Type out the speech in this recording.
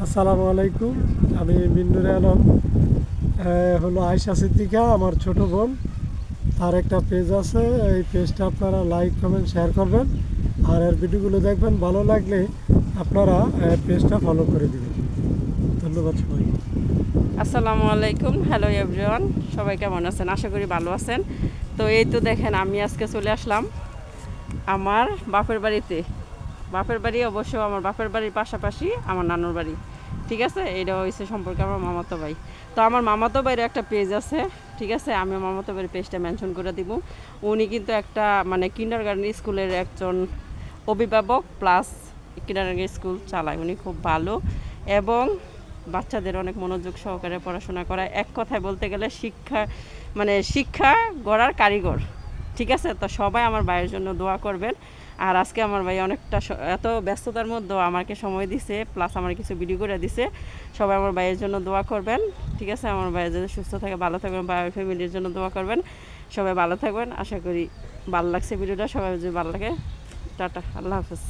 আসসালামু আলাইকুম। আমি মিন্নুরে আলম। হলো আয়শা সিদ্দিকা আমার ছোট বোন। তার একটা পেজ আছে, এই পেজটা আপনারা লাইক কমেন্ট শেয়ার করবেন আর এর ভিডিওগুলো দেখবেন। ভালো লাগলে আপনারা পেজটা ফলো করে দিবেন। ধন্যবাদ সবাই। আসসালামু আলাইকুম, হ্যালো এভরিওয়ান। সবাই কেমন আছেন? আশা করি ভালো আছেন। তো এই তো দেখেন, আমি আজকে চলে আসলাম আমার বাপের বাড়িতে। বাপের বাড়ি অবশ্য আমার বাপের বাড়ির পাশাপাশি আমার নানুর বাড়ি। ঠিক আছে, এটা হয়েছে সম্পর্কে আমার মামাতো ভাই। তো আমার মামাতো ভাইয়ের একটা পেজ আছে, ঠিক আছে, আমি মামাতো ভাইয়ের পেজটা মেনশন করে দিব। উনি কিন্তু একটা কিন্ডারগার্টেন স্কুলের একজন অভিভাবক প্লাস কিন্ডারগার্টেন স্কুল চালায়। উনি খুব ভালো এবং বাচ্চাদের অনেক মনোযোগ সহকারে পড়াশোনা করায়। এক কথায় বলতে গেলে শিক্ষা গড়ার কারিগর। ঠিক আছে, তো সবাই আমার ভাইয়ের জন্য দোয়া করবেন। আর আজকে আমার ভাই অনেকটা এত ব্যস্ততার মধ্যেও আমাকে সময় দিছে, প্লাস আমার কিছু ভিডিও করে দিছে। সবাই আমার ভাইয়ের জন্য দোয়া করবেন। ঠিক আছে, আমার ভাই যদি সুস্থ থাকে, ভালো থাকবেন, ভাইয়ের ফ্যামিলির জন্য দোয়া করবেন। সবাই ভালো থাকবেন। আশা করি ভালো লাগছে ভিডিওটা। সবাই যদি ভালো লাগে, টাটা, আল্লাহ হাফেজ।